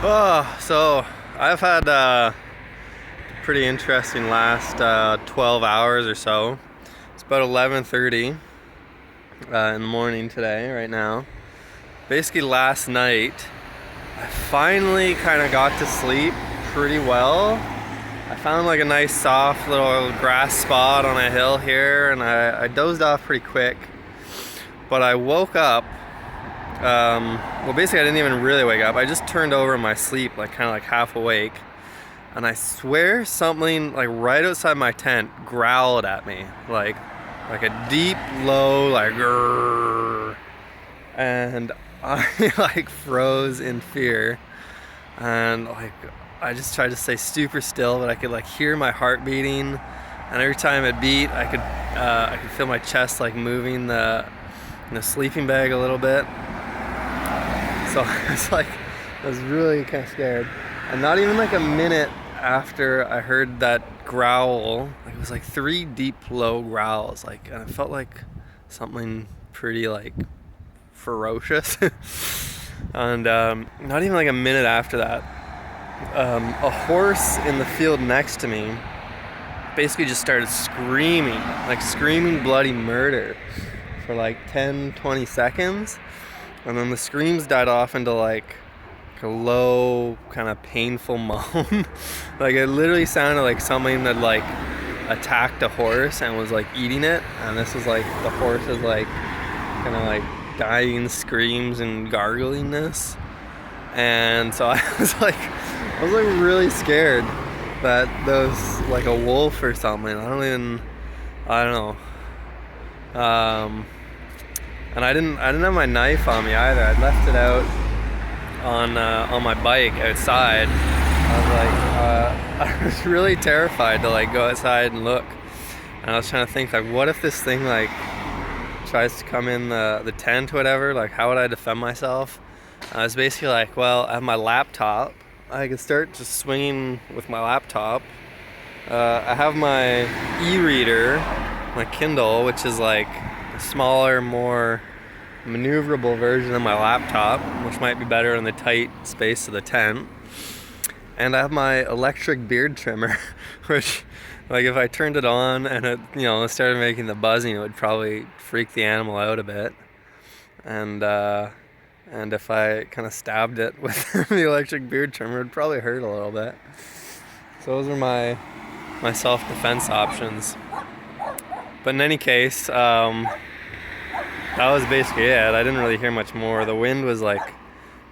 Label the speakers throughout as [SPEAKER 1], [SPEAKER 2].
[SPEAKER 1] Oh, so I've had a pretty interesting last 12 hours or so. It's about 11:30 in the morning today, right now. Basically, last night I finally kind of got to sleep pretty well. I found like a nice soft little grass spot on a hill here, and I dozed off pretty quick. But I woke up. Well, basically, I didn't even really wake up. I just turned over in my sleep, like kind of like half awake, and I swear something like right outside my tent growled at me, like a deep, low, like grrr, and I like froze in fear, and like I just tried to stay super still, but I could like hear my heart beating, and every time it beat, I could feel my chest like moving the sleeping bag a little bit. So I was really kind of scared. And not even like a minute after I heard that growl, like it was like three deep, low growls, like, and it felt like something pretty like ferocious. And not even like a minute after that, a horse in the field next to me basically just started screaming bloody murder for like 10-20 seconds. And then the screams died off into like a low, kind of painful moan. Like it literally sounded like something that like attacked a horse and was like eating it. And this was like the horse's like kind of like dying screams and gargliness. And so I was like really scared that there was like a wolf or something. I don't know. And I didn't have my knife on me either. I'd left it out on my bike outside. I was really terrified to like go outside and look. And I was trying to think like, what if this thing like tries to come in the tent or whatever? Like, how would I defend myself? I was basically like, well, I have my laptop. I could start just swinging with my laptop. I have my e-reader, my Kindle, which is like a smaller, more maneuverable version of my laptop, which might be better in the tight space of the tent. And I have my electric beard trimmer, which, like, if I turned it on and it started making the buzzing, it would probably freak the animal out a bit. And if I kind of stabbed it with the electric beard trimmer, it would probably hurt a little bit. So those are my self-defense options. But in any case, that was basically it. I didn't really hear much more. The wind was like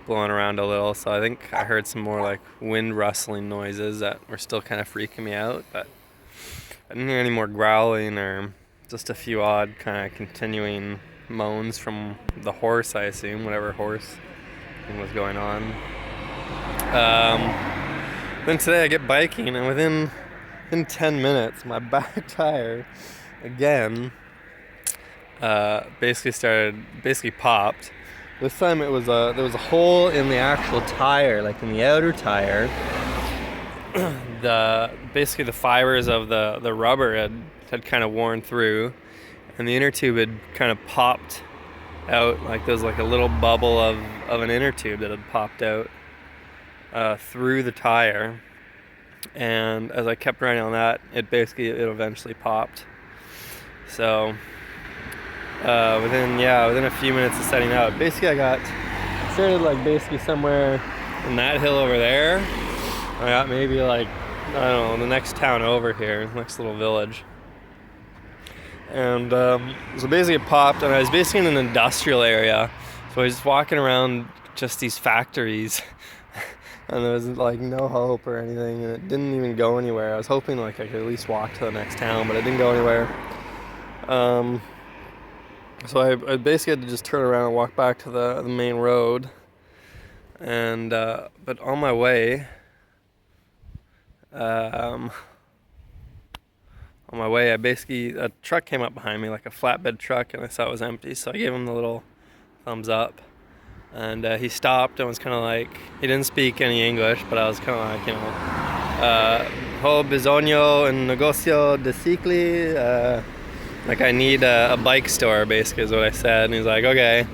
[SPEAKER 1] blowing around a little, so I think I heard some more like wind rustling noises that were still kind of freaking me out, but I didn't hear any more growling or just a few odd kind of continuing moans from the horse, I assume, whatever horse thing was going on. Then today I get biking, and within 10 minutes, my back tire again basically popped. This time there was a hole in the actual tire, like in the outer tire. The fibers of the rubber had kind of worn through, and the inner tube had kind of popped out, like there was like a little bubble of an inner tube that had popped out through the tire. And as I kept riding on that, it eventually popped. So within a few minutes of setting out, basically I started like basically somewhere in that hill over there. I got maybe like, I don't know, the next town over here, next little village. And so basically it popped, and I was basically in an industrial area. So I was just walking around just these factories, and there was like no hope or anything, and it didn't even go anywhere. I was hoping like I could at least walk to the next town, but it didn't go anywhere. So I basically had to just turn around and walk back to the main road. And but on my way, a truck came up behind me, like a flatbed truck, and I saw it was empty, so I gave him the little thumbs up. And he stopped and was kind of like, he didn't speak any English, but I was kind of like, ho bisogno un negozio di cicli, like I need a bike store, basically is what I said. And he's like, okay.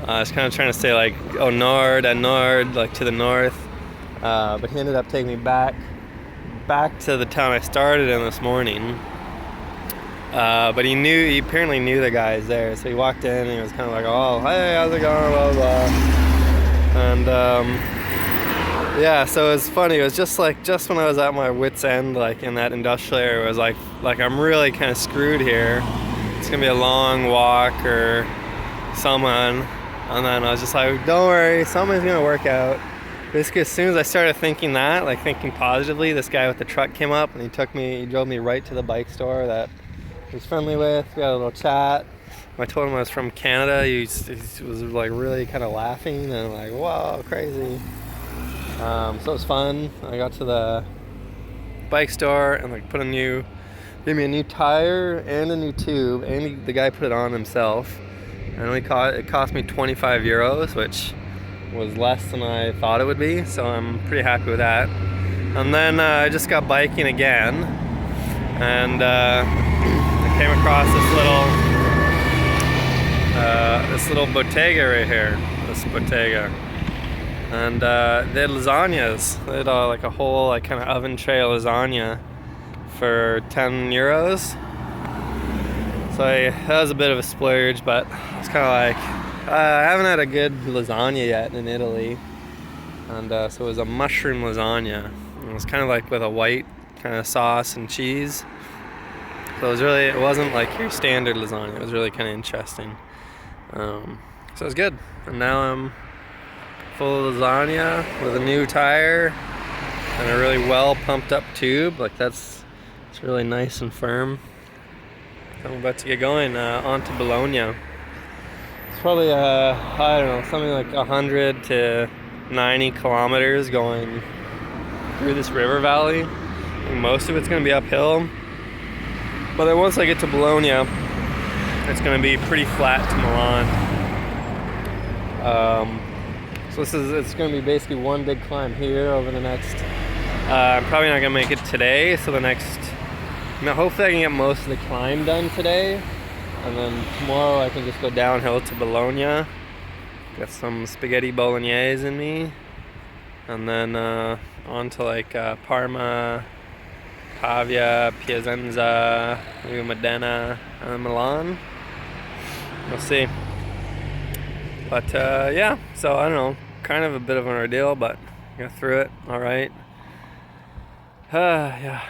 [SPEAKER 1] I was kind of trying to say like, oh, nord, like to the north. But he ended up taking me back to the town I started in this morning. But he apparently knew the guys there, so he walked in and he was kind of like, oh, hey, how's it going, blah, blah. And yeah, so it was funny. It was just when I was at my wit's end, like in that industrial area, it was like I'm really kind of screwed here. It's gonna be a long walk or someone. And then I was just like, don't worry, something's gonna work out. Basically, as soon as I started thinking that, like thinking positively, this guy with the truck came up and he drove me right to the bike store that he was friendly with. We had a little chat. I told him I was from Canada. He was like really kind of laughing and like, wow, crazy. So it was fun. I got to the bike store and like gave me a new tire and a new tube, and the guy put it on himself. And it cost me 25 euros, which was less than I thought it would be, so I'm pretty happy with that. And then I just got biking again, and I came across this little bottega right here, and they had lasagnas. They had like a whole like kind of oven tray lasagna for 10 euros. So that was a bit of a splurge, but it's kind of like I haven't had a good lasagna yet in Italy, and so it was a mushroom lasagna. It was kind of like with a white kind of sauce and cheese. So it wasn't like your standard lasagna. It was really kind of interesting. So it was good. And now I'm full of lasagna with a new tire and a really well pumped up tube. Like it's really nice and firm. I'm about to get going on to Bologna. It's probably, I don't know, something like 100 to 90 kilometers going through this river valley. I think most of it's going to be uphill. But then once I get to Bologna, it's going to be pretty flat to Milan. So it's going to be basically one big climb here over the next, I'm probably not going to make it today, so hopefully I can get most of the climb done today, and then tomorrow I can just go downhill to Bologna, get some spaghetti bolognese in me, and then on to like Parma, Pavia, Piacenza, maybe Modena, and Milan. We'll see. But yeah, so I don't know, kind of a bit of an ordeal, but got through it all right. Yeah.